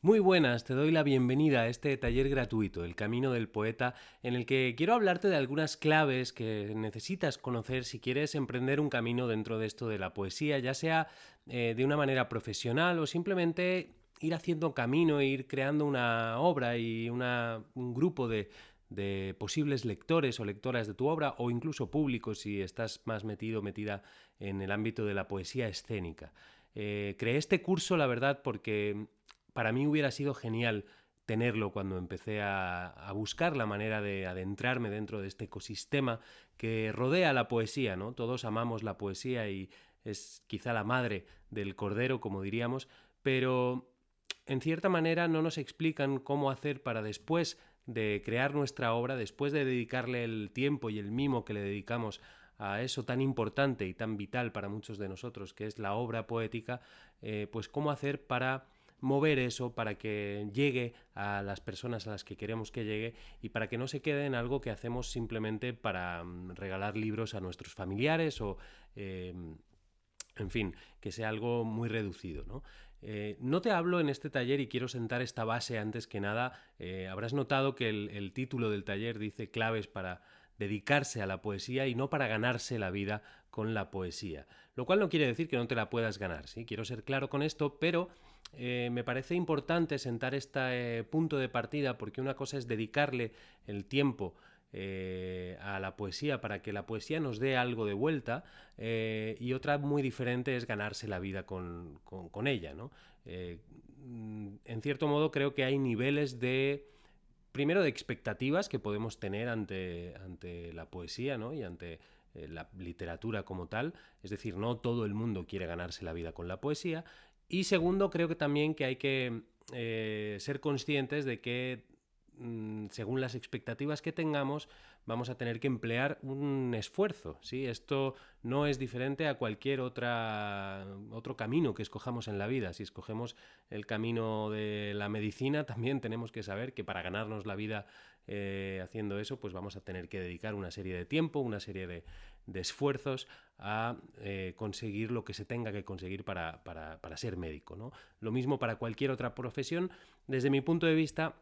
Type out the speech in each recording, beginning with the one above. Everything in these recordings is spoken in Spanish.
Muy buenas, te doy la bienvenida a este taller gratuito, El Camino del Poeta, en el que quiero hablarte de algunas claves que necesitas conocer si quieres emprender un camino dentro de esto de la poesía, ya sea de una manera profesional o simplemente ir haciendo camino e ir creando una obra y un grupo de posibles lectores o lectoras de tu obra, o incluso público si estás más metida en el ámbito de la poesía escénica. Creé este curso, la verdad, porque para mí hubiera sido genial tenerlo cuando empecé a buscar la manera de adentrarme dentro de este ecosistema que rodea la poesía, ¿no? Todos amamos la poesía y es quizá la madre del cordero, como diríamos, pero en cierta manera no nos explican cómo hacer para después de crear nuestra obra, después de dedicarle el tiempo y el mimo que le dedicamos a eso tan importante y tan vital para muchos de nosotros, que es la obra poética, pues cómo hacer para mover eso para que llegue a las personas a las que queremos que llegue y para que no se quede en algo que hacemos simplemente para regalar libros a nuestros familiares o en fin, que sea algo muy reducido, ¿no? No te hablo en este taller y quiero sentar esta base antes que nada. Habrás notado que el título del taller dice claves para dedicarse a la poesía y no para ganarse la vida con la poesía. Lo cual no quiere decir que no te la puedas ganar, ¿sí? Quiero ser claro con esto, pero me parece importante sentar este punto de partida porque una cosa es dedicarle el tiempo a la poesía para que la poesía nos dé algo de vuelta y otra muy diferente es ganarse la vida con ella, ¿no? En cierto modo creo que hay niveles de primero de expectativas que podemos tener ante la poesía, ¿no? Y ante la literatura como tal, es decir, no todo el mundo quiere ganarse la vida con la poesía, y segundo creo que también que hay que ser conscientes de que según las expectativas que tengamos, vamos a tener que emplear un esfuerzo, ¿sí? Esto no es diferente a cualquier otro camino que escojamos en la vida. Si escogemos el camino de la medicina, también tenemos que saber que para ganarnos la vida haciendo eso, pues vamos a tener que dedicar una serie de tiempo, una serie de esfuerzos a conseguir lo que se tenga que conseguir para ser médico, ¿no? Lo mismo para cualquier otra profesión. Desde mi punto de vista,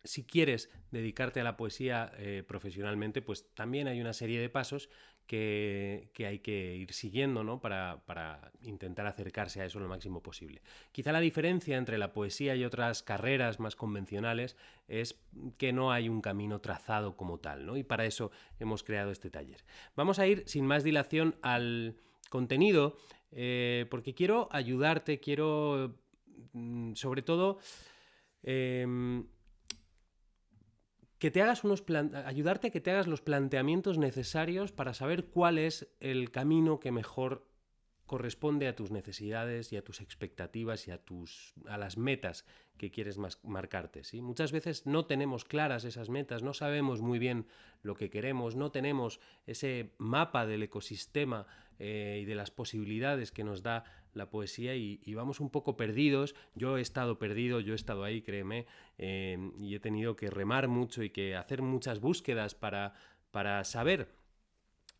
si quieres dedicarte a la poesía profesionalmente, pues también hay una serie de pasos que hay que ir siguiendo, ¿no? Para intentar acercarse a eso lo máximo posible. Quizá la diferencia entre la poesía y otras carreras más convencionales es que no hay un camino trazado como tal, ¿no? Y para eso hemos creado este taller. Vamos a ir sin más dilación al contenido, porque quiero ayudarte, quiero sobre todo eh, que te hagas ayudarte a que te hagas los planteamientos necesarios para saber cuál es el camino que mejor corresponde a tus necesidades y a tus expectativas y a las metas que quieres marcarte, ¿sí? Muchas veces no tenemos claras esas metas, no sabemos muy bien lo que queremos, no tenemos ese mapa del ecosistema y de las posibilidades que nos da la poesía y vamos un poco perdidos. Yo he estado perdido, yo he estado ahí, créeme, y he tenido que remar mucho y que hacer muchas búsquedas para saber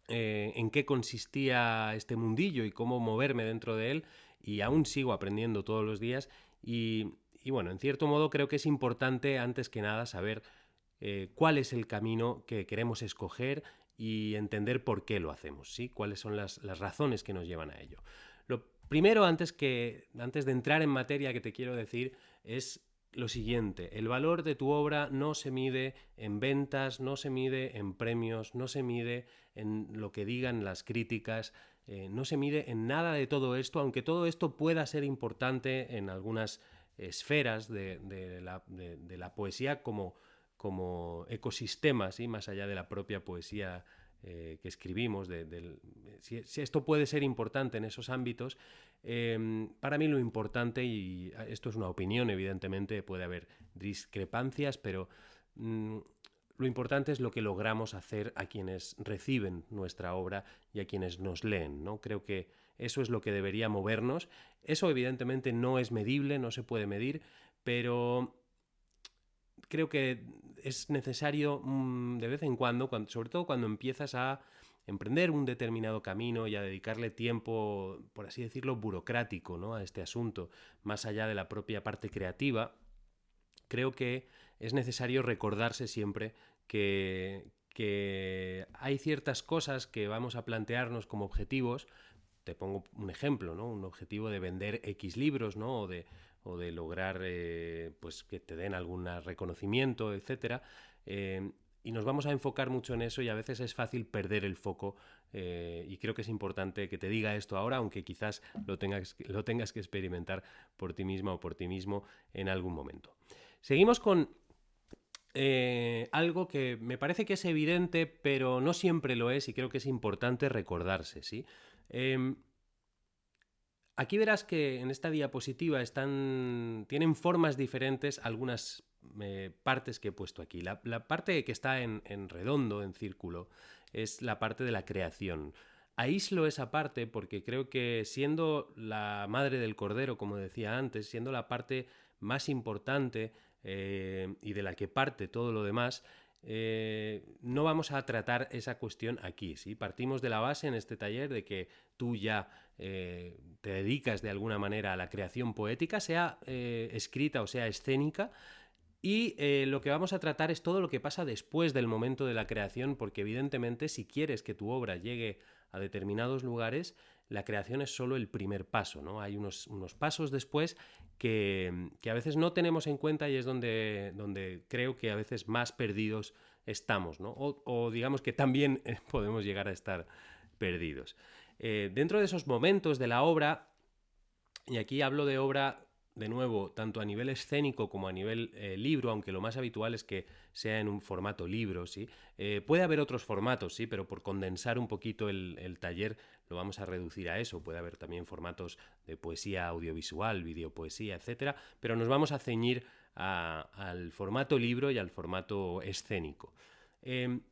en qué consistía este mundillo y cómo moverme dentro de él, y aún sigo aprendiendo todos los días y bueno, en cierto modo creo que es importante antes que nada saber cuál es el camino que queremos escoger y entender por qué lo hacemos, ¿sí? Cuáles son las razones que nos llevan a ello. Lo primero, antes de entrar en materia, que te quiero decir es lo siguiente: el valor de tu obra no se mide en ventas, no se mide en premios, no se mide en lo que digan las críticas, no se mide en nada de todo esto, aunque todo esto pueda ser importante en algunas esferas de la poesía como ecosistema, ¿sí? Más allá de la propia poesía que escribimos, si esto puede ser importante en esos ámbitos, para mí lo importante, y esto es una opinión, evidentemente puede haber discrepancias, pero lo importante es lo que logramos hacer a quienes reciben nuestra obra y a quienes nos leen, ¿no? Creo que eso es lo que debería movernos. Eso evidentemente no es medible, no se puede medir, pero creo que es necesario de vez en cuando, sobre todo cuando empiezas a emprender un determinado camino y a dedicarle tiempo, por así decirlo, burocrático, ¿no?, a este asunto, más allá de la propia parte creativa, creo que es necesario recordarse siempre que hay ciertas cosas que vamos a plantearnos como objetivos. Te pongo un ejemplo, ¿no? Un objetivo de vender X libros, ¿no? O de lograr pues que te den algún reconocimiento, etcétera. Y nos vamos a enfocar mucho en eso y a veces es fácil perder el foco, y creo que es importante que te diga esto ahora, aunque quizás lo tengas que experimentar por ti misma o por ti mismo en algún momento. Seguimos con algo que me parece que es evidente, pero no siempre lo es, y creo que es importante recordarse, ¿sí? Aquí verás que en esta diapositiva tienen formas diferentes algunas partes que he puesto aquí. La parte que está en redondo, en círculo, es la parte de la creación. Aíslo esa parte porque creo que, siendo la madre del cordero, como decía antes, siendo la parte más importante y de la que parte todo lo demás, no vamos a tratar esa cuestión aquí, ¿sí? Partimos de la base en este taller de que tú ya te dedicas de alguna manera a la creación poética, sea escrita o sea escénica, y lo que vamos a tratar es todo lo que pasa después del momento de la creación, porque evidentemente, si quieres que tu obra llegue a determinados lugares, la creación es solo el primer paso, ¿no? Hay unos pasos después que a veces no tenemos en cuenta, y es donde creo que a veces más perdidos estamos, ¿no? O digamos que también podemos llegar a estar perdidos. Dentro de esos momentos de la obra, y aquí hablo de obra, de nuevo, tanto a nivel escénico como a nivel libro, aunque lo más habitual es que sea en un formato libro, ¿sí? Puede haber otros formatos, sí, pero por condensar un poquito el taller lo vamos a reducir a eso. Puede haber también formatos de poesía audiovisual, videopoesía, etcétera, pero nos vamos a ceñir al formato libro y al formato escénico. En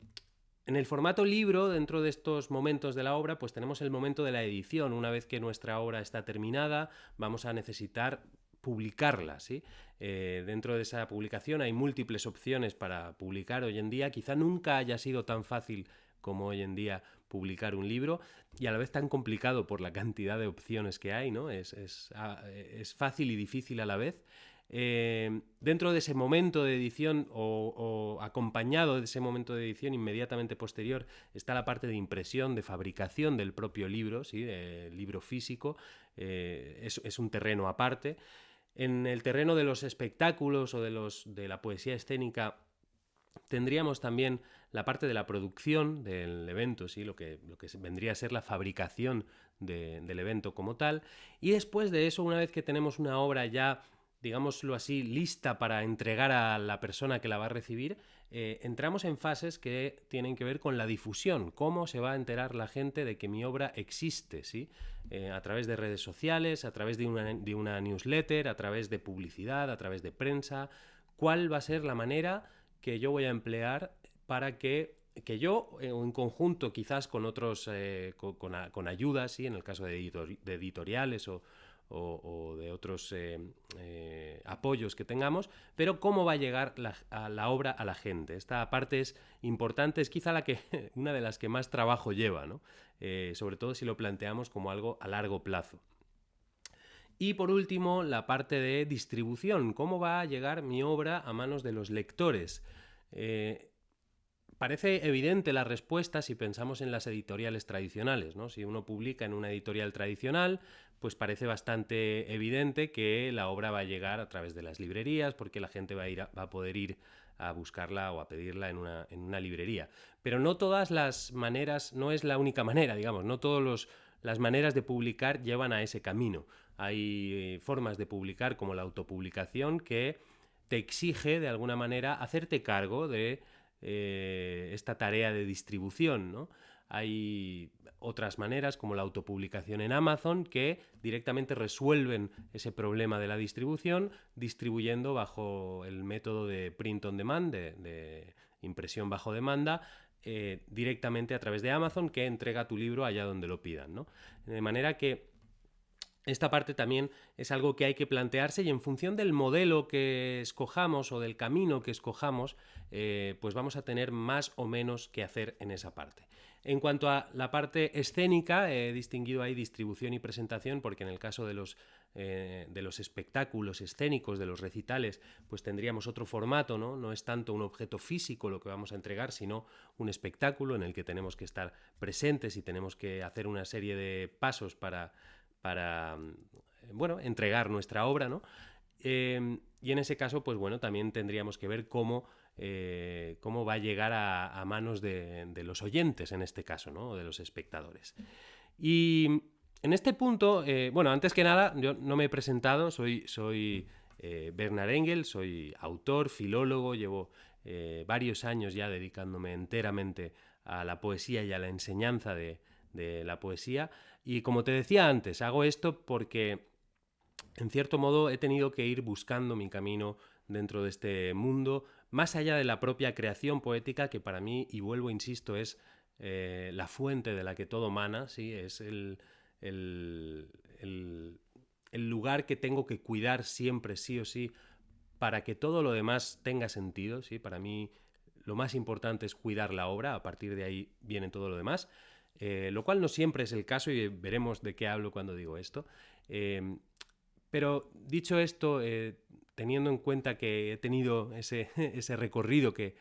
el formato libro, dentro de estos momentos de la obra, pues tenemos el momento de la edición. Una vez que nuestra obra está terminada, vamos a necesitar publicarla, ¿sí? Dentro de esa publicación hay múltiples opciones para publicar hoy en día. Quizá nunca haya sido tan fácil como hoy en día publicar un libro, y a la vez tan complicado por la cantidad de opciones que hay, ¿no? Es fácil y difícil a la vez. Dentro de ese momento de edición o acompañado de ese momento de edición inmediatamente posterior está la parte de impresión, de fabricación del propio libro, ¿sí? El libro físico, es un terreno aparte. En el terreno de los espectáculos o de la poesía escénica tendríamos también la parte de la producción del evento, ¿sí? Lo que vendría a ser la fabricación del evento como tal. Y después de eso, una vez que tenemos una obra ya, digámoslo así, lista para entregar a la persona que la va a recibir, entramos en fases que tienen que ver con la difusión. ¿Cómo se va a enterar la gente de que mi obra existe? ¿Sí? A través de redes sociales, a través de una newsletter, a través de publicidad, a través de prensa. ¿Cuál va a ser la manera que yo voy a emplear para que yo, en conjunto quizás con otros, con ayudas, ¿sí? En el caso de editoriales o de otros apoyos que tengamos, pero cómo va a llegar la obra a la gente? Esta parte es importante, es quizá una de las que más trabajo lleva, ¿no? Sobre todo si lo planteamos como algo a largo plazo. Y por último, la parte de distribución. ¿Cómo va a llegar mi obra a manos de los lectores? Parece evidente la respuesta si pensamos en las editoriales tradicionales, ¿no? Si uno publica en una editorial tradicional, pues parece bastante evidente que la obra va a llegar a través de las librerías, porque la gente va a poder ir a buscarla o a pedirla en una librería. Pero no todas las maneras, no es la única manera, digamos, no todas las maneras de publicar llevan a ese camino. Hay formas de publicar, como la autopublicación, que te exige de alguna manera hacerte cargo de esta tarea de distribución, ¿no? Hay otras maneras, como la autopublicación en Amazon, que directamente resuelven ese problema de la distribución, distribuyendo bajo el método de print on demand, de impresión bajo demanda, directamente a través de Amazon, que entrega tu libro allá donde lo pidan, ¿no? De manera que esta parte también es algo que hay que plantearse, y en función del modelo que escojamos o del camino que escojamos, pues vamos a tener más o menos que hacer en esa parte. En cuanto a la parte escénica, he distinguido ahí distribución y presentación, porque en el caso de los espectáculos escénicos, de los recitales, pues tendríamos otro formato, ¿no? No es tanto un objeto físico lo que vamos a entregar, sino un espectáculo en el que tenemos que estar presentes y tenemos que hacer una serie de pasos para bueno, entregar nuestra obra, ¿no? Y en ese caso, pues bueno, también tendríamos que ver cómo va a llegar a manos de los oyentes, en este caso, ¿no? O de los espectadores. Y en este punto, bueno, antes que nada, yo no me he presentado, soy Bernard Engels, soy autor, filólogo, llevo varios años ya dedicándome enteramente a la poesía y a la enseñanza de la poesía. Y como te decía antes, hago esto porque en cierto modo he tenido que ir buscando mi camino dentro de este mundo, más allá de la propia creación poética, que para mí, y vuelvo, insisto, es la fuente de la que todo mana, ¿sí? Es el, el, el lugar que tengo que cuidar siempre, sí o sí, para que todo lo demás tenga sentido, ¿sí? Para mí lo más importante es cuidar la obra, a partir de ahí viene todo lo demás, lo cual no siempre es el caso y veremos de qué hablo cuando digo esto. Pero dicho esto, teniendo en cuenta que he tenido ese recorrido que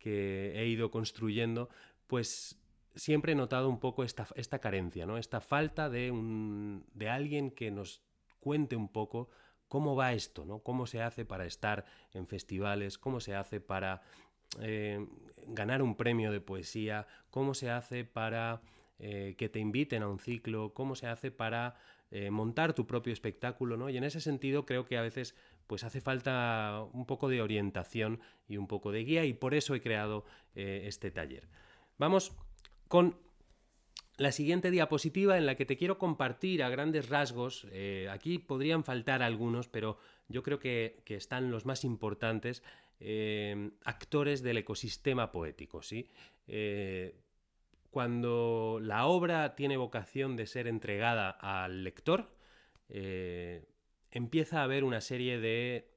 he ido construyendo, pues siempre he notado un poco esta carencia, ¿no? Esta falta de alguien que nos cuente un poco cómo va esto, ¿no? Cómo se hace para estar en festivales, cómo se hace para eh, ganar un premio de poesía, cómo se hace para que te inviten a un ciclo, cómo se hace para montar tu propio espectáculo, ¿no? Y en ese sentido creo que a veces pues hace falta un poco de orientación y un poco de guía, y por eso he creado este taller. Vamos con la siguiente diapositiva, en la que te quiero compartir a grandes rasgos. Aquí podrían faltar algunos, pero yo creo que están los más importantes actores del ecosistema poético, ¿sí? Cuando la obra tiene vocación de ser entregada al lector, empieza a haber una serie de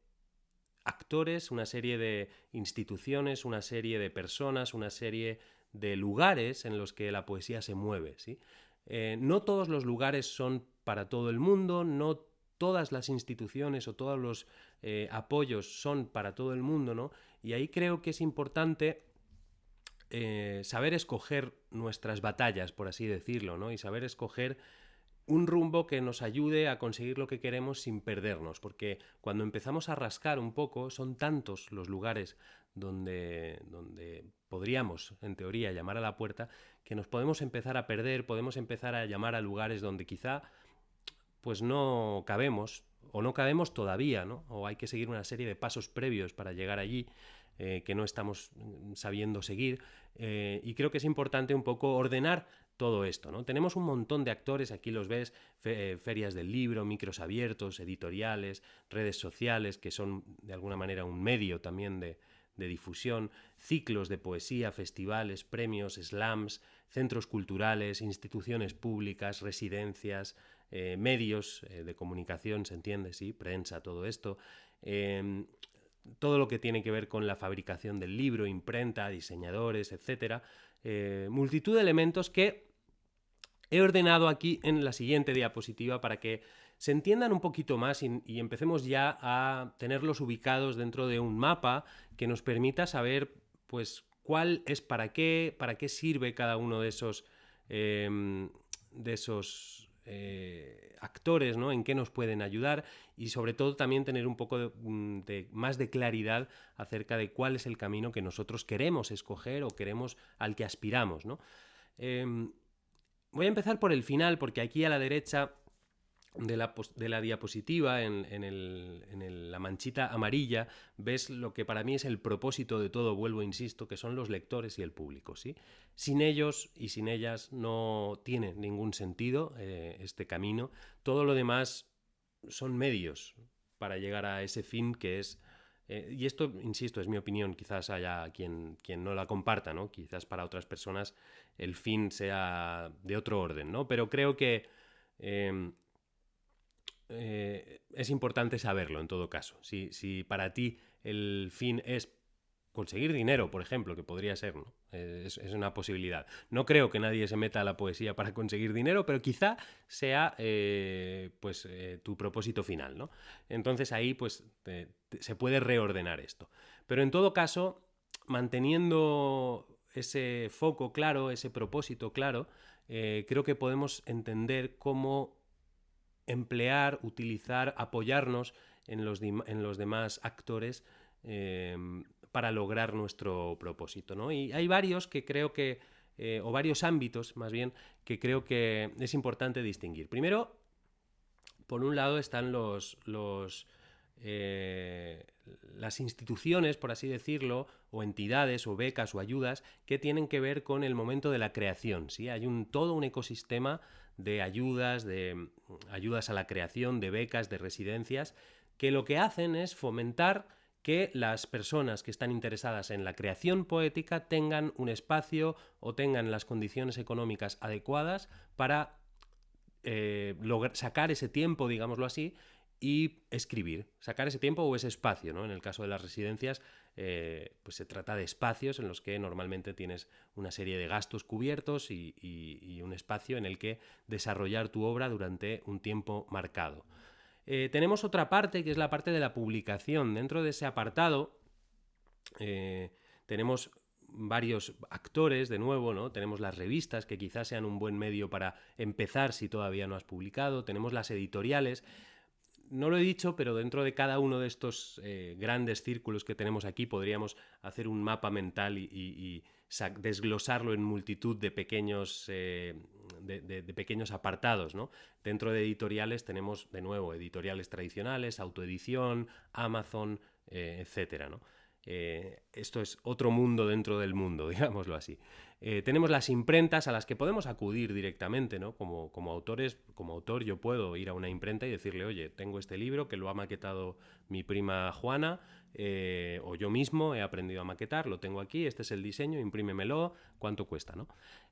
actores, una serie de instituciones, una serie de personas, una serie de lugares en los que la poesía se mueve, ¿sí? No todos los lugares son para todo el mundo, no todas las instituciones o todos los apoyos son para todo el mundo, ¿no? Y ahí creo que es importante saber escoger nuestras batallas, por así decirlo, ¿no? Y saber escoger un rumbo que nos ayude a conseguir lo que queremos sin perdernos, porque cuando empezamos a rascar un poco, son tantos los lugares donde podríamos, en teoría, llamar a la puerta, que nos podemos empezar a perder, podemos empezar a llamar a lugares donde quizá pues no cabemos, o no cabemos todavía, ¿no? O hay que seguir una serie de pasos previos para llegar allí, que no estamos sabiendo seguir, y creo que es importante un poco ordenar todo esto, ¿no? Tenemos un montón de actores, aquí los ves, ferias del libro, micros abiertos, editoriales, redes sociales, que son de alguna manera un medio también de difusión, ciclos de poesía, festivales, premios, slams, centros culturales, instituciones públicas, residencias, medios de comunicación, se entiende, sí, prensa, todo esto, todo lo que tiene que ver con la fabricación del libro, imprenta, diseñadores, etcétera, multitud de elementos que he ordenado aquí en la siguiente diapositiva para que se entiendan un poquito más y empecemos ya a tenerlos ubicados dentro de un mapa que nos permita saber, pues, cuál es para qué sirve cada uno de esos actores, ¿no? En qué nos pueden ayudar, y sobre todo también tener un poco más de claridad acerca de cuál es el camino que nosotros queremos escoger o queremos al que aspiramos, ¿no? Voy a empezar por el final, porque aquí a la derecha de la diapositiva, la manchita amarilla, ves lo que para mí es el propósito de todo, vuelvo, insisto, que son los lectores y el público, ¿sí? Sin ellos y sin ellas no tiene ningún sentido este camino. Todo lo demás son medios para llegar a ese fin que es... y esto, insisto, es mi opinión, quizás haya quien no la comparta, ¿no? Quizás para otras personas el fin sea de otro orden, ¿no? Pero creo que es importante saberlo en todo caso. Si para ti el fin es conseguir dinero, por ejemplo, que podría ser, ¿no? Es una posibilidad. No creo que nadie se meta a la poesía para conseguir dinero, pero quizá sea tu propósito final, ¿no? Entonces ahí pues se puede reordenar esto. Pero en todo caso, manteniendo ese foco claro, ese propósito claro, creo que podemos entender cómo emplear, utilizar, apoyarnos en los demás actores para lograr nuestro propósito, ¿no? Y hay varios que creo que, o varios ámbitos más bien, que creo que es importante distinguir. Primero, por un lado están las instituciones, por así decirlo, o entidades, o becas, o ayudas, que tienen que ver con el momento de la creación, ¿sí? Hay todo un ecosistema de ayudas a la creación, de becas, de residencias, que lo que hacen es fomentar que las personas que están interesadas en la creación poética tengan un espacio o tengan las condiciones económicas adecuadas para sacar ese tiempo, digámoslo así, y escribir, sacar ese tiempo o ese espacio, ¿no? En el caso de las residencias, pues se trata de espacios en los que normalmente tienes una serie de gastos cubiertos y un espacio en el que desarrollar tu obra durante un tiempo marcado. Tenemos otra parte que es la parte de la publicación. Dentro de ese apartado tenemos varios actores, de nuevo, ¿no? Tenemos las revistas, que quizás sean un buen medio para empezar si todavía no has publicado. Tenemos las editoriales. No lo he dicho, pero dentro de cada uno de estos grandes círculos que tenemos aquí podríamos hacer un mapa mental y desglosarlo en multitud de pequeños, de pequeños apartados, ¿no? Dentro de editoriales tenemos, de nuevo, editoriales tradicionales, autoedición, Amazon, etcétera, ¿no? Esto es otro mundo dentro del mundo, digámoslo así. Tenemos las imprentas a las que podemos acudir directamente, ¿no? Como autores, como autor yo puedo ir a una imprenta y decirle, oye, tengo este libro que lo ha maquetado mi prima Juana, o yo mismo he aprendido a maquetar, lo tengo aquí, este es el diseño, imprímemelo, ¿cuánto cuesta, no?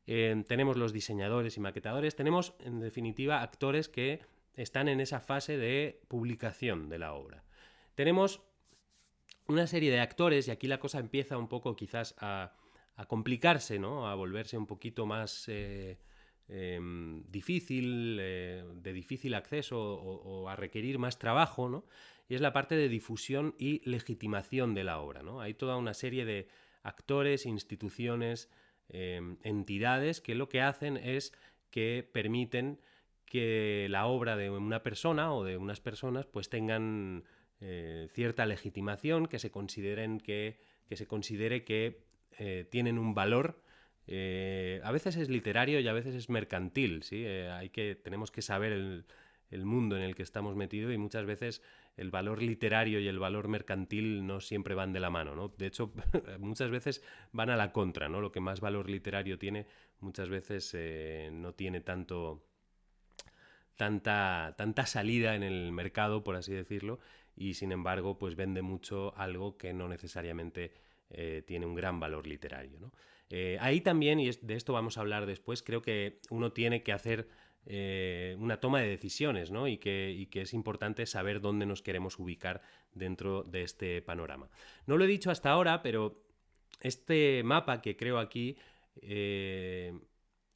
Tenemos los diseñadores y maquetadores, tenemos en definitiva actores que están en esa fase de publicación de la obra. Tenemos una serie de actores, y aquí la cosa empieza un poco quizás a complicarse, ¿no? A volverse un poquito más difícil, de difícil acceso o a requerir más trabajo, ¿no? Y es la parte de difusión y legitimación de la obra, ¿no? Hay toda una serie de actores, instituciones, entidades que lo que hacen es que permiten que la obra de una persona o de unas personas pues tengan cierta legitimación, que se considere que tienen un valor. A veces es literario y a veces es mercantil, ¿sí? Tenemos que saber el mundo en el que estamos metidos y muchas veces el valor literario y el valor mercantil no siempre van de la mano, ¿no? De hecho, muchas veces van a la contra, ¿no? Lo que más valor literario tiene muchas veces no tiene tanta salida en el mercado, por así decirlo, y sin embargo pues vende mucho algo que no necesariamente tiene un gran valor literario, ¿no? Ahí también, y de esto vamos a hablar después, creo que uno tiene que hacer una toma de decisiones, ¿no? y que es importante saber dónde nos queremos ubicar dentro de este panorama. No lo he dicho hasta ahora, pero este mapa que creo aquí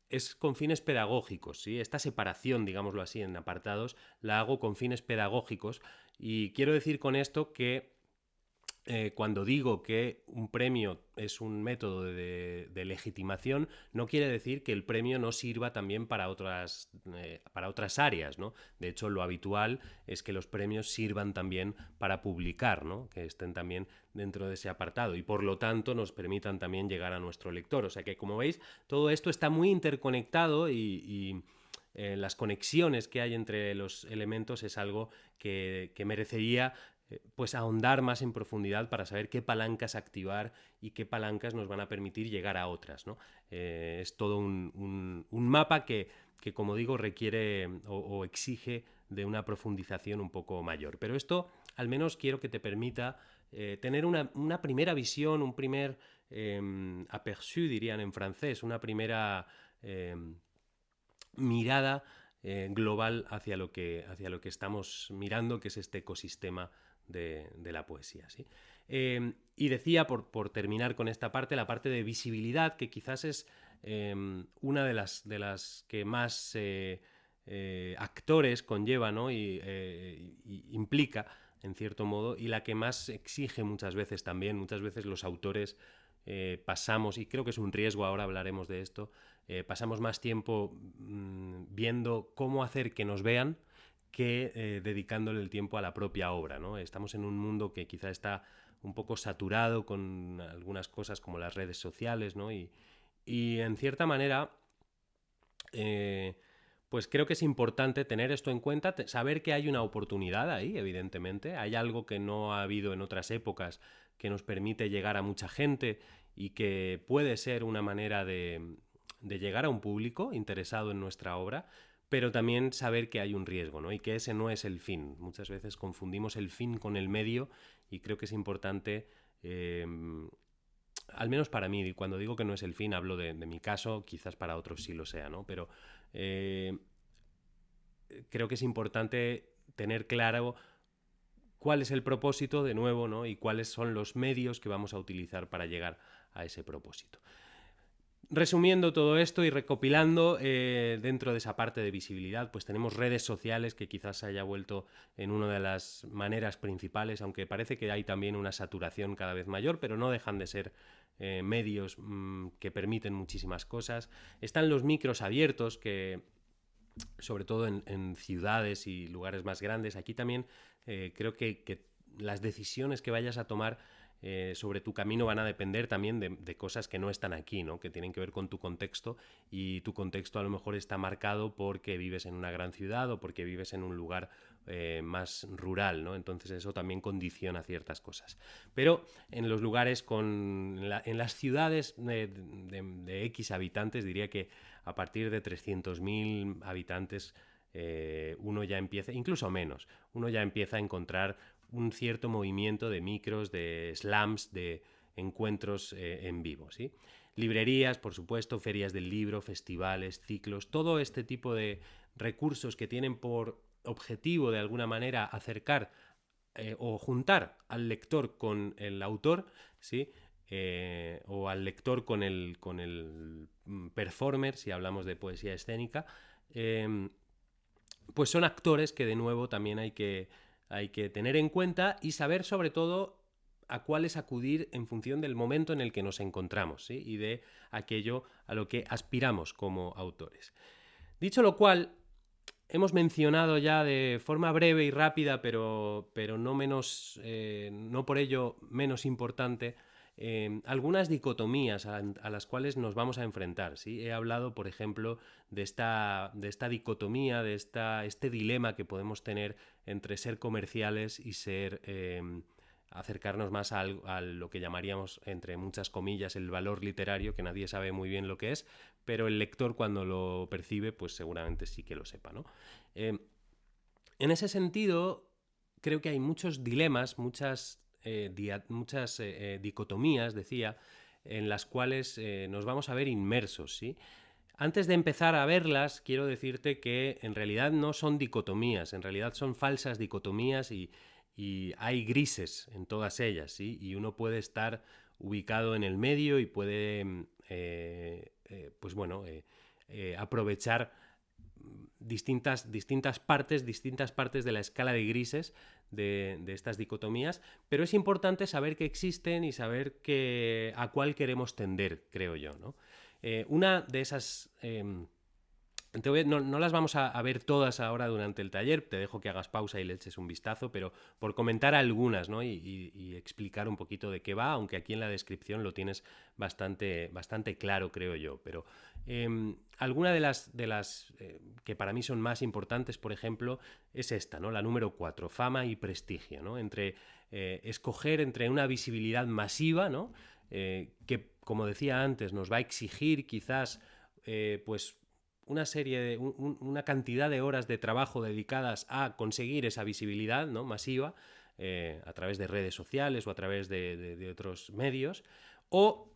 es con fines pedagógicos, ¿sí? Esta separación, digámoslo así, en apartados, la hago con fines pedagógicos y quiero decir con esto que cuando digo que un premio es un método de legitimación, no quiere decir que el premio no sirva también para otras áreas, ¿no? De hecho, lo habitual es que los premios sirvan también para publicar, ¿no? Que estén también dentro de ese apartado y por lo tanto nos permitan también llegar a nuestro lector. O sea que, como veis, todo esto está muy interconectado y las conexiones que hay entre los elementos es algo que merecería pues ahondar más en profundidad para saber qué palancas activar y qué palancas nos van a permitir llegar a otras, ¿no? Es todo un mapa que, como digo, requiere o exige de una profundización un poco mayor. Pero esto al menos quiero que te permita tener una primera visión, un primer aperçu, dirían en francés, una primera mirada global hacia lo que estamos mirando, que es este ecosistema de la poesía, ¿sí? Y decía, por terminar con esta parte, la parte de visibilidad, que quizás es una de las que más actores conlleva, ¿no? Y implica, en cierto modo, y la que más exige muchas veces también. Muchas veces los autores pasamos, y creo que es un riesgo, ahora hablaremos de esto, pasamos más tiempo viendo cómo hacer que nos vean que dedicándole el tiempo a la propia obra, ¿no? Estamos en un mundo que quizá está un poco saturado con algunas cosas como las redes sociales, ¿no? Y en cierta manera, pues creo que es importante tener esto en cuenta, saber que hay una oportunidad ahí, evidentemente. Hay algo que no ha habido en otras épocas que nos permite llegar a mucha gente y que puede ser una manera de llegar a un público interesado en nuestra obra, pero también saber que hay un riesgo, ¿no? Y que ese no es el fin. Muchas veces confundimos el fin con el medio y creo que es importante, al menos para mí, cuando digo que no es el fin, hablo de mi caso, quizás para otros sí lo sea, ¿no? Pero creo que es importante tener claro cuál es el propósito, de nuevo, ¿no? Y cuáles son los medios que vamos a utilizar para llegar a ese propósito. Resumiendo todo esto y recopilando, dentro de esa parte de visibilidad, pues tenemos redes sociales, que quizás se haya vuelto en una de las maneras principales, aunque parece que hay también una saturación cada vez mayor, pero no dejan de ser medios que permiten muchísimas cosas. Están los micros abiertos, que sobre todo en ciudades y lugares más grandes, aquí también creo que las decisiones que vayas a tomar sobre tu camino van a depender también de cosas que no están aquí, ¿no? Que tienen que ver con tu contexto, y tu contexto a lo mejor está marcado porque vives en una gran ciudad o porque vives en un lugar más rural, ¿no? Entonces eso también condiciona ciertas cosas. Pero en los lugares en las ciudades de X habitantes, diría que a partir de 300.000 habitantes uno ya empieza, incluso menos, uno ya empieza a encontrar un cierto movimiento de micros, de slams, de encuentros en vivo, ¿sí? Librerías, por supuesto, ferias del libro, festivales, ciclos, todo este tipo de recursos que tienen por objetivo, de alguna manera, acercar o juntar al lector con el autor, ¿sí? O al lector con el performer, si hablamos de poesía escénica, pues son actores que, de nuevo, también hay que tener en cuenta y saber, sobre todo, a cuáles acudir en función del momento en el que nos encontramos, ¿sí? Y de aquello a lo que aspiramos como autores. Dicho lo cual, hemos mencionado ya de forma breve y rápida, pero no por ello menos importante, algunas dicotomías a las cuales nos vamos a enfrentar, ¿sí? He hablado, por ejemplo, de esta dicotomía, de este dilema que podemos tener entre ser comerciales y ser acercarnos más a lo que llamaríamos, entre muchas comillas, el valor literario, que nadie sabe muy bien lo que es, pero el lector, cuando lo percibe, pues seguramente sí que lo sepa, ¿no? En ese sentido, creo que hay muchos dilemas, muchas dicotomías, decía, en las cuales nos vamos a ver inmersos, ¿sí? Antes de empezar a verlas, quiero decirte que en realidad no son dicotomías, en realidad son falsas dicotomías, y hay grises en todas ellas, ¿sí? Y uno puede estar ubicado en el medio y puede, pues bueno, aprovechar distintas partes de la escala de grises de estas dicotomías, pero es importante saber que existen y saber a cuál queremos tender, creo yo, ¿no? Una de esas... no las vamos a ver todas ahora durante el taller, te dejo que hagas pausa y le eches un vistazo, pero por comentar algunas, ¿no? y explicar un poquito de qué va, aunque aquí en la descripción lo tienes bastante claro, creo yo. Pero alguna de las que para mí son más importantes, por ejemplo, es esta, ¿no? La número 4, fama y prestigio, ¿no? Escoger entre una visibilidad masiva, ¿no? Que, como decía antes, nos va a exigir quizás pues una cantidad de horas de trabajo dedicadas a conseguir esa visibilidad, ¿no? Masiva, a través de redes sociales o a través de otros medios, o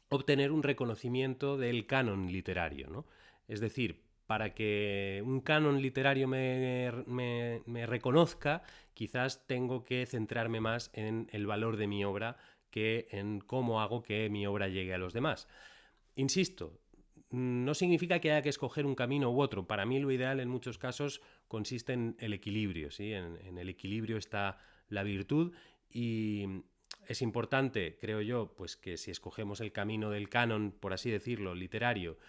obtener un reconocimiento del canon literario, ¿no? Es decir, para que un canon literario me reconozca, quizás tengo que centrarme más en el valor de mi obra que en cómo hago que mi obra llegue a los demás. Insisto, no significa que haya que escoger un camino u otro. Para mí lo ideal en muchos casos consiste en el equilibrio, ¿sí? En el equilibrio está la virtud y es importante, creo yo, pues que si escogemos el camino del canon, por así decirlo, literario,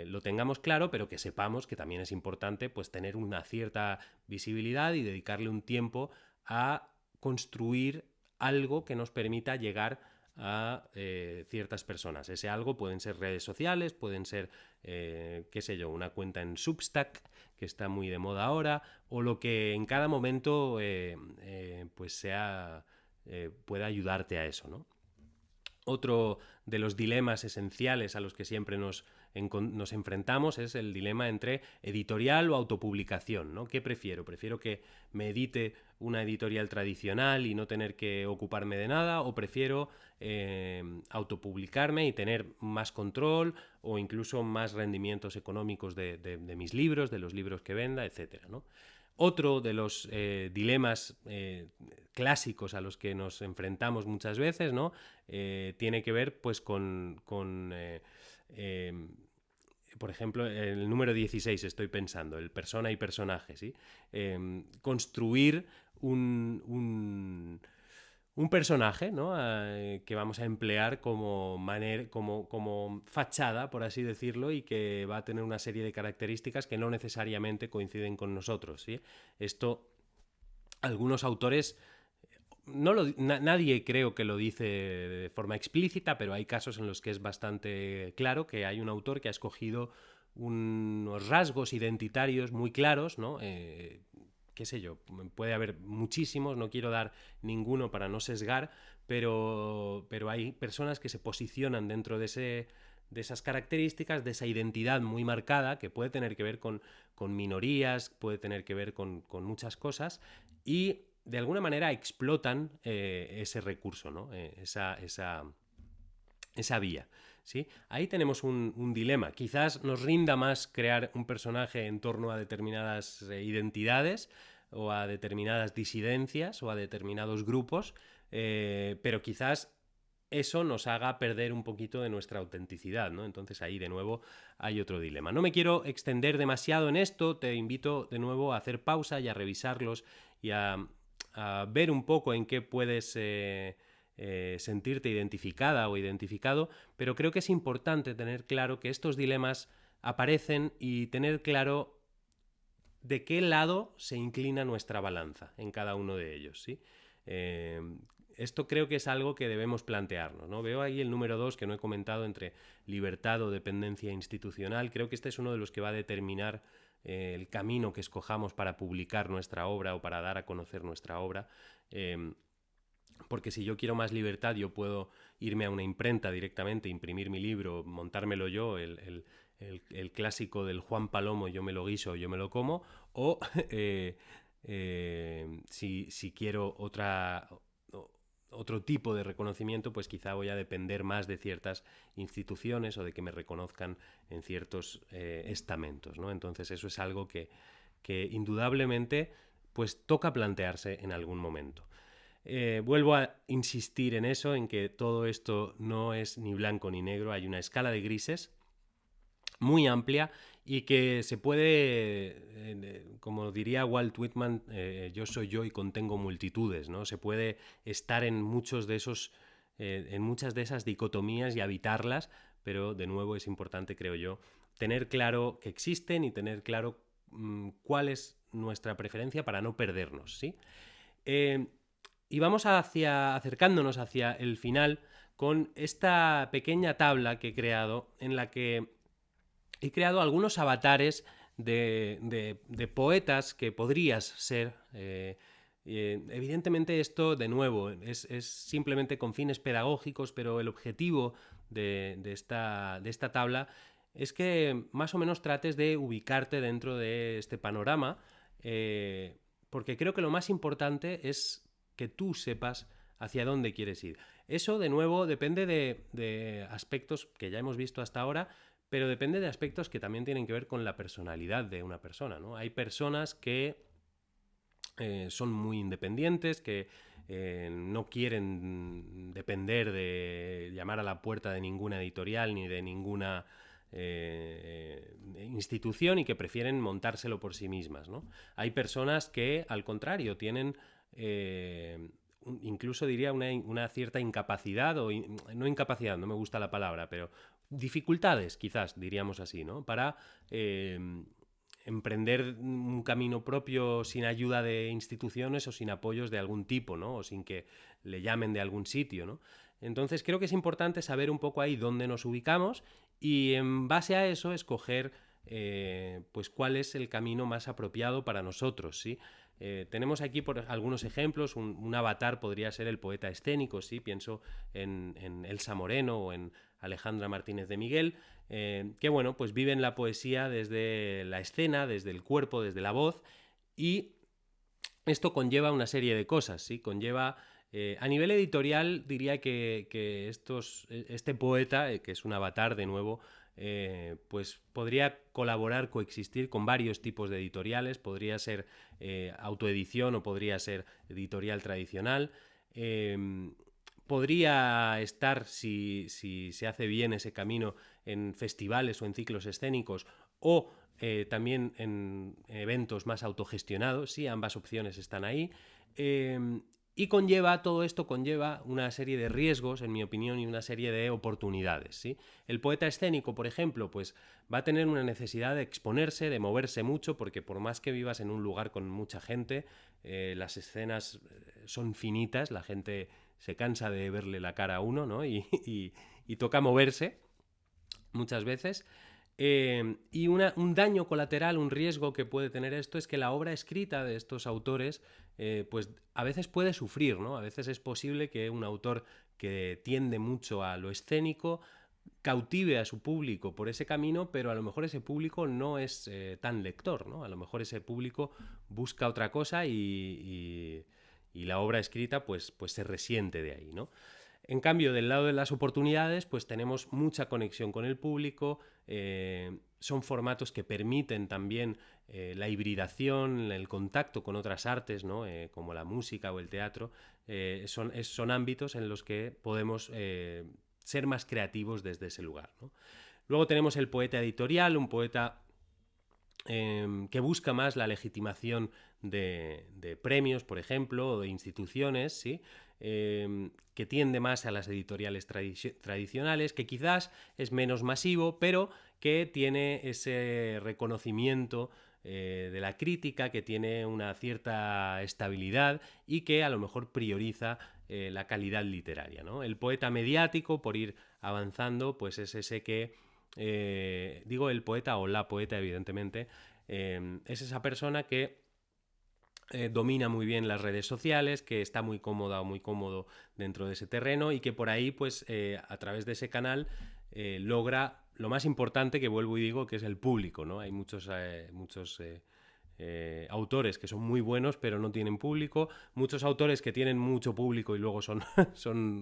lo tengamos claro, pero que sepamos que también es importante pues tener una cierta visibilidad y dedicarle un tiempo a construir algo que nos permita llegar a ciertas personas. Ese algo pueden ser redes sociales, pueden ser, qué sé yo, una cuenta en Substack, que está muy de moda ahora, o lo que en cada momento pues sea, pueda ayudarte a eso, ¿no? Otro de los dilemas esenciales a los que siempre nos enfrentamos es el dilema entre editorial o autopublicación, ¿no? ¿Qué prefiero? ¿Prefiero que me edite una editorial tradicional y no tener que ocuparme de nada? ¿O prefiero autopublicarme y tener más control o incluso más rendimientos económicos de mis libros, de los libros que venda, etcétera, ¿no? Otro de los dilemas clásicos a los que nos enfrentamos muchas veces, ¿no? Tiene que ver pues con por ejemplo, el número 16 estoy pensando, el persona y personaje, ¿sí? Construir un personaje, ¿no? Que vamos a emplear como fachada, por así decirlo, y que va a tener una serie de características que no necesariamente coinciden con nosotros, ¿sí? Esto, algunos autores, nadie creo que lo dice de forma explícita, pero hay casos en los que es bastante claro que hay un autor que ha escogido unos rasgos identitarios muy claros, ¿no? Qué sé yo, puede haber muchísimos, no quiero dar ninguno para no sesgar, pero hay personas que se posicionan dentro de esas características, de esa identidad muy marcada, que puede tener que ver con minorías, puede tener que ver con muchas cosas, y de alguna manera explotan ese recurso, ¿no? Esa vía. ¿Sí? Ahí tenemos un dilema. Quizás nos rinda más crear un personaje en torno a determinadas identidades o a determinadas disidencias o a determinados grupos, pero quizás eso nos haga perder un poquito de nuestra autenticidad, ¿no? Entonces ahí de nuevo hay otro dilema. No me quiero extender demasiado en esto, te invito de nuevo a hacer pausa y a revisarlos y a ver un poco en qué puedes sentirte identificada o identificado, pero creo que es importante tener claro que estos dilemas aparecen y tener claro de qué lado se inclina nuestra balanza en cada uno de ellos, ¿sí? Esto creo que es algo que debemos plantearnos, ¿no? Veo ahí el número 2 que no he comentado entre libertad o dependencia institucional. Creo que este es uno de los que va a determinar el camino que escojamos para publicar nuestra obra o para dar a conocer nuestra obra. Porque si yo quiero más libertad, yo puedo irme a una imprenta directamente, imprimir mi libro, montármelo yo, el clásico del Juan Palomo, yo me lo guiso, yo me lo como, o si quiero otro tipo de reconocimiento, pues quizá voy a depender más de ciertas instituciones o de que me reconozcan en ciertos estamentos, ¿no? Entonces eso es algo que indudablemente pues toca plantearse en algún momento. Vuelvo a insistir en eso, en que todo esto no es ni blanco ni negro, hay una escala de grises muy amplia y que se puede, como diría Walt Whitman, yo soy yo y contengo multitudes, ¿no? Se puede estar en muchos de esos, en muchas de esas dicotomías y habitarlas, pero de nuevo es importante, creo yo, tener claro que existen y tener claro cuál es nuestra preferencia para no perdernos, ¿sí? Y vamos acercándonos hacia el final con esta pequeña tabla que he creado, en la que he creado algunos avatares de poetas que podrías ser. Evidentemente esto, de nuevo, es simplemente con fines pedagógicos, pero el objetivo de esta tabla es que más o menos trates de ubicarte dentro de este panorama, porque creo que lo más importante es que tú sepas hacia dónde quieres ir. Eso, de nuevo, depende de aspectos que ya hemos visto hasta ahora, pero depende de aspectos que también tienen que ver con la personalidad de una persona, ¿no? Hay personas que son muy independientes, que no quieren depender de llamar a la puerta de ninguna editorial ni de ninguna institución y que prefieren montárselo por sí mismas, ¿no? Hay personas que, al contrario, tienen incluso diría una cierta incapacidad, no incapacidad, no me gusta la palabra, pero dificultades, quizás, diríamos así, ¿no? Para emprender un camino propio sin ayuda de instituciones o sin apoyos de algún tipo, ¿no? O sin que le llamen de algún sitio, ¿no? Entonces creo que es importante saber un poco ahí dónde nos ubicamos y en base a eso escoger pues cuál es el camino más apropiado para nosotros, ¿sí? Tenemos aquí por algunos ejemplos, un avatar podría ser el poeta escénico, ¿sí? Pienso en Elsa Moreno o en Alejandra Martínez de Miguel, que bueno, pues viven la poesía desde la escena, desde el cuerpo, desde la voz, y esto conlleva una serie de cosas, ¿sí? Conlleva... a nivel editorial diría que este poeta, que es un avatar de nuevo, pues podría colaborar, coexistir con varios tipos de editoriales, podría ser autoedición o podría ser editorial tradicional. Podría estar, si se hace bien ese camino, en festivales o en ciclos escénicos o también en eventos más autogestionados, sí, ambas opciones están ahí. Y todo esto conlleva una serie de riesgos, en mi opinión, y una serie de oportunidades, ¿sí? El poeta escénico, por ejemplo, pues va a tener una necesidad de exponerse, de moverse mucho, porque por más que vivas en un lugar con mucha gente, las escenas son finitas, la gente se cansa de verle la cara a uno, ¿no? Y toca moverse muchas veces. Y un daño colateral, un riesgo que puede tener esto es que la obra escrita de estos autores pues a veces puede sufrir, ¿no? A veces es posible que un autor que tiende mucho a lo escénico cautive a su público por ese camino, pero a lo mejor ese público no es tan lector, ¿no? A lo mejor ese público busca otra cosa y la obra escrita pues se resiente de ahí, ¿no? En cambio, del lado de las oportunidades, pues tenemos mucha conexión con el público, son formatos que permiten también la hibridación, el contacto con otras artes, ¿no? Como la música o el teatro, son ámbitos en los que podemos ser más creativos desde ese lugar, ¿no? Luego tenemos el poeta editorial, un poeta que busca más la legitimación de premios, por ejemplo, o de instituciones, ¿sí? Que tiende más a las editoriales tradicionales, que quizás es menos masivo, pero que tiene ese reconocimiento de la crítica, que tiene una cierta estabilidad y que a lo mejor prioriza la calidad literaria, ¿no? El poeta mediático, por ir avanzando, pues es ese que digo el poeta o la poeta, evidentemente, es esa persona que domina muy bien las redes sociales, que está muy cómoda o muy cómodo dentro de ese terreno y que por ahí, pues a través de ese canal, logra lo más importante, que vuelvo y digo, que es el público, ¿no? Hay muchos autores que son muy buenos pero no tienen público, muchos autores que tienen mucho público y luego son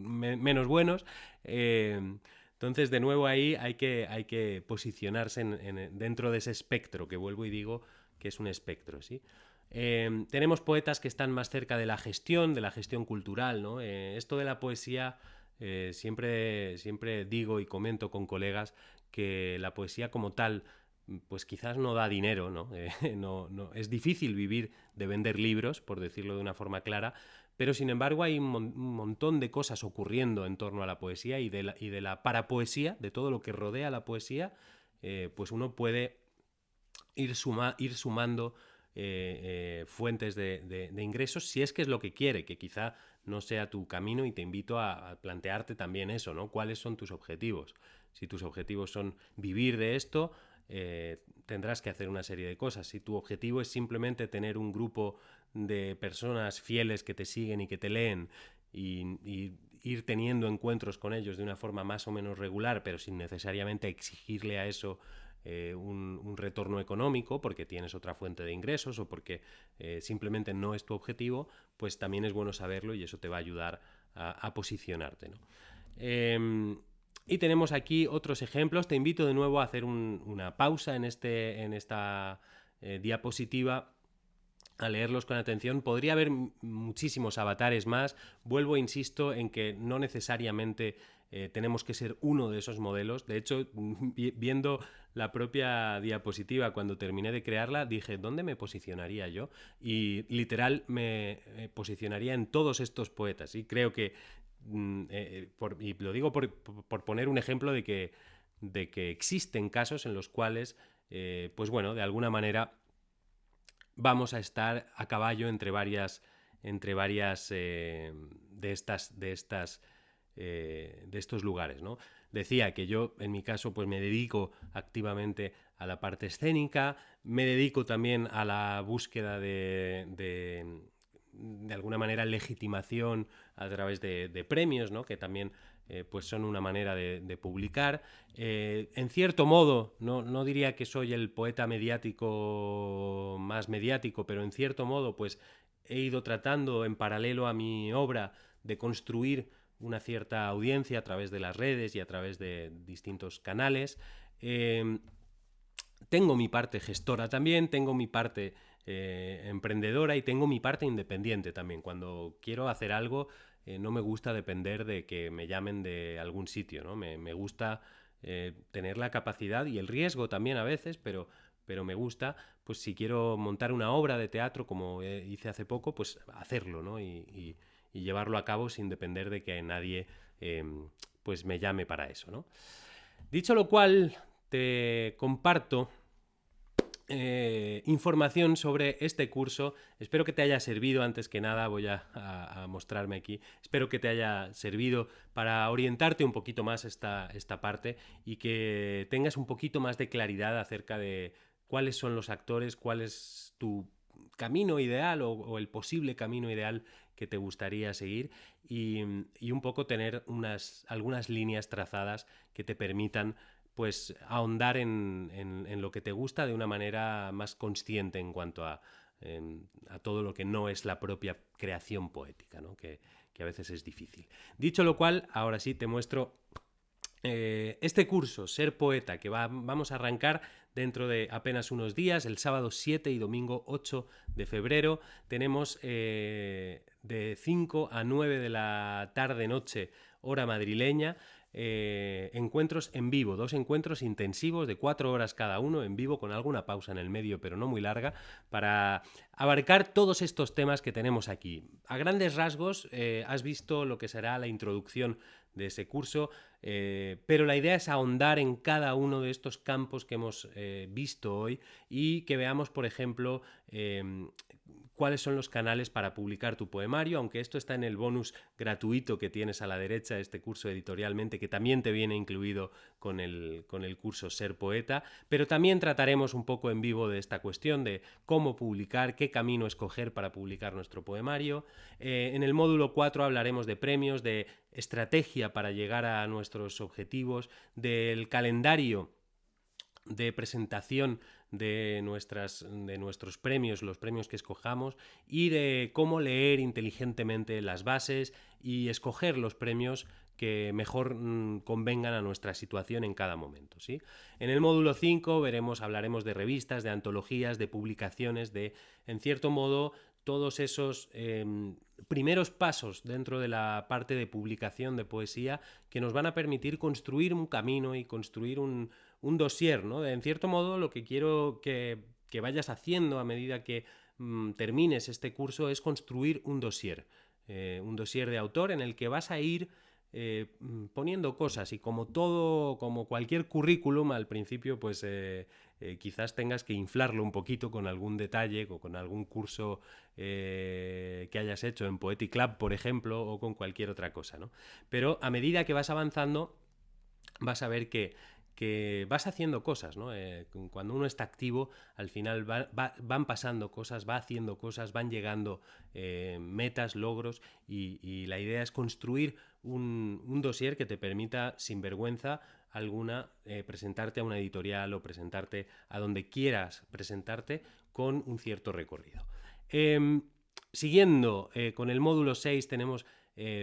menos buenos. Entonces, de nuevo ahí hay que posicionarse dentro de ese espectro, que vuelvo y digo que es un espectro, ¿sí? Tenemos poetas que están más cerca de la gestión cultural, ¿no? Esto de la poesía, siempre digo y comento con colegas que la poesía como tal, pues quizás no da dinero, ¿no? Es difícil vivir de vender libros, por decirlo de una forma clara, pero sin embargo hay un montón de cosas ocurriendo en torno a la poesía y de la parapoesía, de todo lo que rodea la poesía, pues uno puede ir sumando fuentes de ingresos, si es que es lo que quiere, que quizá no sea tu camino, y te invito a plantearte también eso, ¿no? ¿Cuáles son tus objetivos? Si tus objetivos son vivir de esto, tendrás que hacer una serie de cosas. Si tu objetivo es simplemente tener un grupo de personas fieles que te siguen y que te leen y ir teniendo encuentros con ellos de una forma más o menos regular, pero sin necesariamente exigirle a eso un retorno económico porque tienes otra fuente de ingresos o porque simplemente no es tu objetivo, pues también es bueno saberlo y eso te va a ayudar a posicionarte, ¿no? Y tenemos aquí otros ejemplos. Te invito de nuevo a hacer una pausa en esta diapositiva, a leerlos con atención. Podría haber muchísimos avatares más. Vuelvo, insisto, en que no necesariamente tenemos que ser uno de esos modelos. De hecho, viendo la propia diapositiva cuando terminé de crearla, dije, ¿dónde me posicionaría yo? Y literal me posicionaría en todos estos poetas. Y creo que, y lo digo por poner un ejemplo de que existen casos en los cuales, pues bueno, de alguna manera vamos a estar a caballo entre varias de estos lugares, ¿no? Decía que yo, en mi caso, pues me dedico activamente a la parte escénica, me dedico también a la búsqueda de alguna manera, legitimación a través de premios, ¿no? Que también pues son una manera de publicar. En cierto modo, no diría que soy el poeta mediático más mediático, pero en cierto modo pues he ido tratando en paralelo a mi obra de construir una cierta audiencia a través de las redes y a través de distintos canales. Tengo mi parte gestora también, tengo mi parte emprendedora y tengo mi parte independiente también. Cuando quiero hacer algo, no me gusta depender de que me llamen de algún sitio, ¿no? Me gusta tener la capacidad y el riesgo también a veces, pero me gusta, pues si quiero montar una obra de teatro como hice hace poco, pues hacerlo, ¿no? Y llevarlo a cabo sin depender de que nadie pues me llame para eso, ¿no? Dicho lo cual, te comparto información sobre este curso. Espero que te haya servido. Antes que nada voy a mostrarme aquí. Espero que te haya servido para orientarte un poquito más esta parte y que tengas un poquito más de claridad acerca de cuáles son los actores, cuál es tu camino ideal o el posible camino ideal que te gustaría seguir y un poco tener algunas líneas trazadas que te permitan pues ahondar en lo que te gusta de una manera más consciente en cuanto a todo lo que no es la propia creación poética, ¿no? Que a veces es difícil. Dicho lo cual, ahora sí te muestro este curso, Ser Poeta, que vamos a arrancar dentro de apenas unos días, el sábado 7 y domingo 8 de febrero. Tenemos de 5 a 9 de la tarde-noche, hora madrileña, encuentros en vivo, 2 encuentros intensivos de 4 horas cada uno, en vivo, con alguna pausa en el medio, pero no muy larga, para abarcar todos estos temas que tenemos aquí. A grandes rasgos, has visto lo que será la introducción de ese curso, pero la idea es ahondar en cada uno de estos campos que hemos visto hoy y que veamos, por ejemplo, cuáles son los canales para publicar tu poemario, aunque esto está en el bonus gratuito que tienes a la derecha, este curso editorialmente, que también te viene incluido con el curso Ser Poeta, pero también trataremos un poco en vivo de esta cuestión de cómo publicar, qué camino escoger para publicar nuestro poemario. En el módulo 4 hablaremos de premios, de estrategia para llegar a nuestros objetivos, del calendario de presentación de nuestros premios, los premios que escojamos, y de cómo leer inteligentemente las bases y escoger los premios que mejor convengan a nuestra situación en cada momento, ¿sí? En el módulo 5 hablaremos de revistas, de antologías, de publicaciones, de, en cierto modo, todos esos primeros pasos dentro de la parte de publicación de poesía que nos van a permitir construir un camino y construir un dossier, ¿no? En cierto modo, lo que quiero que vayas haciendo a medida que termines este curso es construir un dossier de autor en el que vas a ir poniendo cosas, y como cualquier currículum, al principio pues quizás tengas que inflarlo un poquito con algún detalle o con algún curso que hayas hecho en Poetic Lab, por ejemplo, o con cualquier otra cosa, ¿no? Pero a medida que vas avanzando vas a ver que vas haciendo cosas, ¿no? Cuando uno está activo, al final van pasando cosas, va haciendo cosas, van llegando metas, logros, y la idea es construir un dossier que te permita, sin vergüenza alguna, presentarte a una editorial o presentarte a donde quieras presentarte con un cierto recorrido. Siguiendo con el módulo 6 tenemos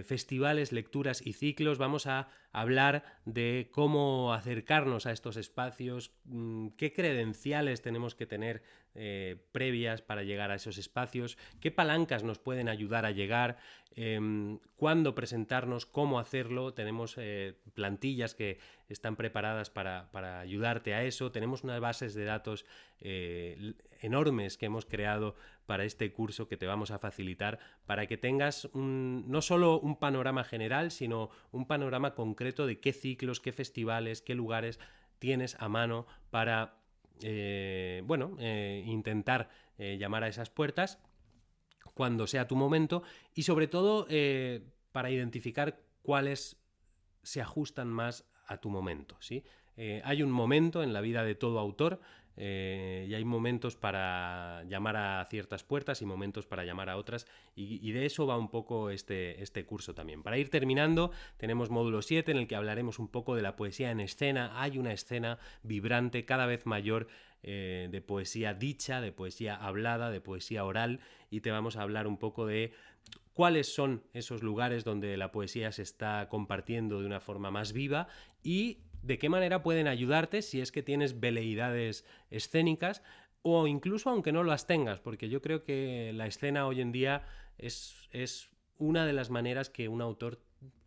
festivales, lecturas y ciclos. Vamos a hablar de cómo acercarnos a estos espacios, qué credenciales tenemos que tener previas para llegar a esos espacios, qué palancas nos pueden ayudar a llegar, cuándo presentarnos, cómo hacerlo. Tenemos plantillas que están preparadas para ayudarte a eso. Tenemos unas bases de datos enormes que hemos creado para este curso que te vamos a facilitar para que tengas no solo un panorama general, sino un panorama concreto de qué ciclos, qué festivales, qué lugares tienes a mano para intentar llamar a esas puertas cuando sea tu momento y sobre todo para identificar cuáles se ajustan más a tu momento, ¿sí? Hay un momento en la vida de todo autor y hay momentos para llamar a ciertas puertas y momentos para llamar a otras y de eso va un poco este curso también. Para ir terminando, tenemos módulo 7 en el que hablaremos un poco de la poesía en escena. Hay una escena vibrante cada vez mayor de poesía dicha, de poesía hablada, de poesía oral y te vamos a hablar un poco de cuáles son esos lugares donde la poesía se está compartiendo de una forma más viva y de qué manera pueden ayudarte si es que tienes veleidades escénicas o incluso aunque no las tengas, porque yo creo que la escena hoy en día es una de las maneras que un autor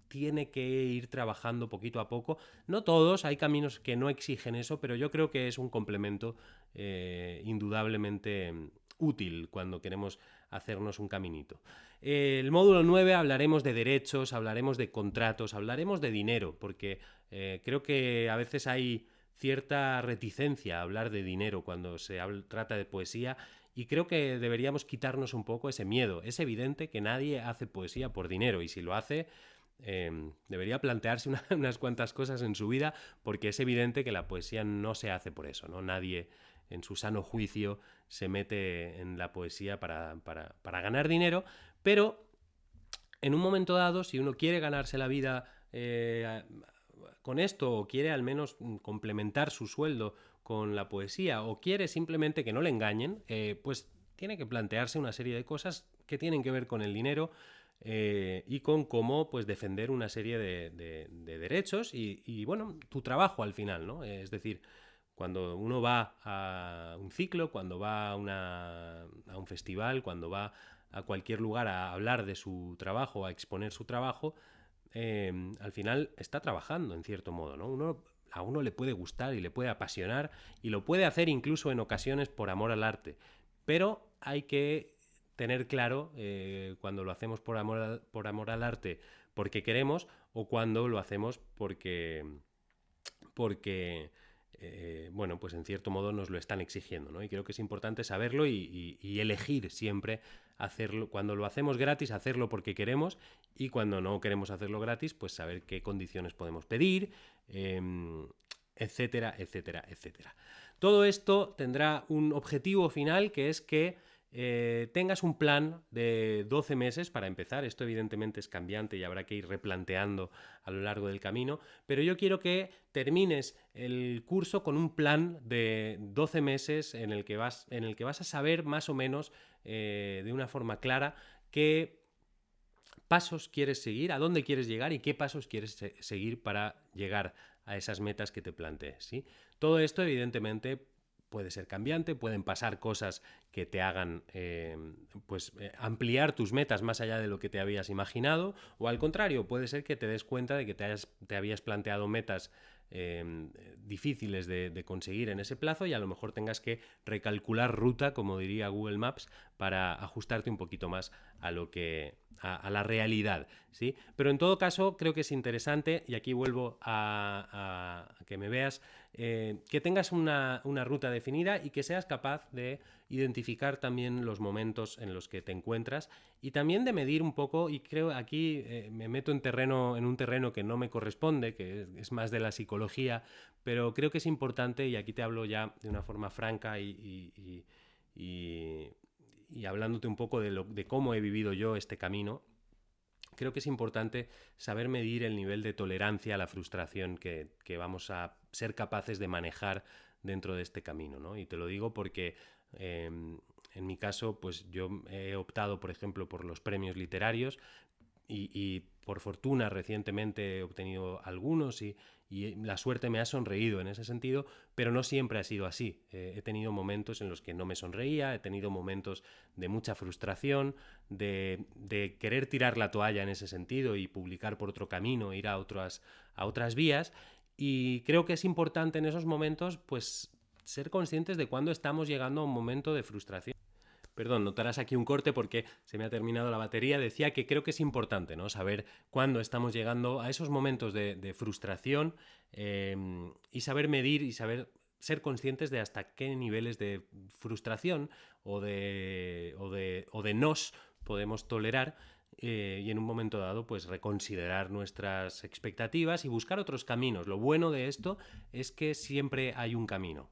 tiene que ir trabajando poquito a poco. No todos, hay caminos que no exigen eso, pero yo creo que es un complemento indudablemente útil cuando queremos hacernos un caminito. El módulo 9 hablaremos de derechos, hablaremos de contratos, hablaremos de dinero, porque creo que a veces hay cierta reticencia a hablar de dinero cuando se trata de poesía y creo que deberíamos quitarnos un poco ese miedo. Es evidente que nadie hace poesía por dinero y si lo hace debería plantearse unas cuantas cosas en su vida porque es evidente que la poesía no se hace por eso, ¿no? Nadie en su sano juicio se mete en la poesía para ganar dinero, pero en un momento dado, si uno quiere ganarse la vida con esto o quiere al menos complementar su sueldo con la poesía o quiere simplemente que no le engañen, pues tiene que plantearse una serie de cosas que tienen que ver con el dinero y con cómo pues defender una serie de derechos y bueno, tu trabajo al final, ¿no? Es decir, cuando uno va a un ciclo, cuando va a un festival, cuando va a cualquier lugar a hablar de su trabajo, a exponer su trabajo, al final está trabajando en cierto modo, ¿no? A uno le puede gustar y le puede apasionar y lo puede hacer incluso en ocasiones por amor al arte, pero hay que tener claro cuando lo hacemos por amor al arte porque queremos o cuando lo hacemos porque bueno, pues en cierto modo nos lo están exigiendo, ¿no? Y creo que es importante saberlo y elegir siempre hacerlo. Cuando lo hacemos gratis, hacerlo porque queremos y cuando no queremos hacerlo gratis, pues saber qué condiciones podemos pedir, etcétera, etcétera, etcétera. Todo esto tendrá un objetivo final que es que tengas un plan de 12 meses para empezar. Esto evidentemente es cambiante y habrá que ir replanteando a lo largo del camino, pero yo quiero que termines el curso con un plan de 12 meses en el que vas a saber más o menos de una forma clara qué pasos quieres seguir, a dónde quieres llegar y qué pasos quieres seguir para llegar a esas metas que te plantees, ¿sí? Todo esto evidentemente puede ser cambiante, pueden pasar cosas que te hagan ampliar tus metas más allá de lo que te habías imaginado o al contrario, puede ser que te des cuenta de que te habías planteado metas difíciles de conseguir en ese plazo y a lo mejor tengas que recalcular ruta, como diría Google Maps, para ajustarte un poquito más a lo que a la realidad, ¿sí? Pero en todo caso creo que es interesante y aquí vuelvo a que me veas que tengas una ruta definida y que seas capaz de identificar también los momentos en los que te encuentras y también de medir un poco, y creo aquí me meto en un terreno que no me corresponde, que es más de la psicología, pero creo que es importante, y aquí te hablo ya de una forma franca y hablándote un poco de cómo he vivido yo este camino. Creo que es importante saber medir el nivel de tolerancia a la frustración que vamos a ser capaces de manejar dentro de este camino, ¿no? Y te lo digo porque en mi caso, pues yo he optado, por ejemplo, por los premios literarios, y por fortuna recientemente he obtenido algunos y la suerte me ha sonreído en ese sentido, pero no siempre ha sido así. He tenido momentos en los que no me sonreía, he tenido momentos de mucha frustración, de querer tirar la toalla en ese sentido y publicar por otro camino, ir a otras vías, y creo que es importante en esos momentos pues ser conscientes de cuándo estamos llegando a un momento de frustración. Perdón, notarás aquí un corte porque se me ha terminado la batería. Decía que creo que es importante, ¿no?, saber cuándo estamos llegando a esos momentos de frustración, y saber medir y saber ser conscientes de hasta qué niveles de frustración o de nos podemos tolerar, y en un momento dado pues reconsiderar nuestras expectativas y buscar otros caminos. Lo bueno de esto es que siempre hay un camino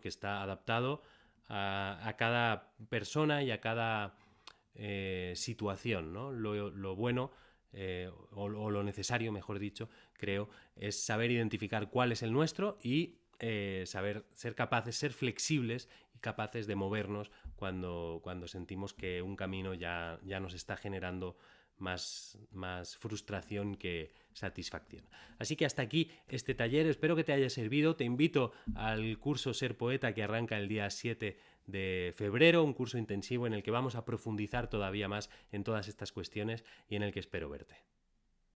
que está adaptado a cada persona y a cada situación, ¿no? Lo bueno, o lo necesario, mejor dicho, creo, es saber identificar cuál es el nuestro y saber ser capaces, ser flexibles y capaces de movernos cuando sentimos que un camino ya nos está generando más frustración que satisfacción. Así que hasta aquí este taller, espero que te haya servido. Te invito al curso Ser Poeta, que arranca el día 7 de febrero, un curso intensivo en el que vamos a profundizar todavía más en todas estas cuestiones y en el que espero verte.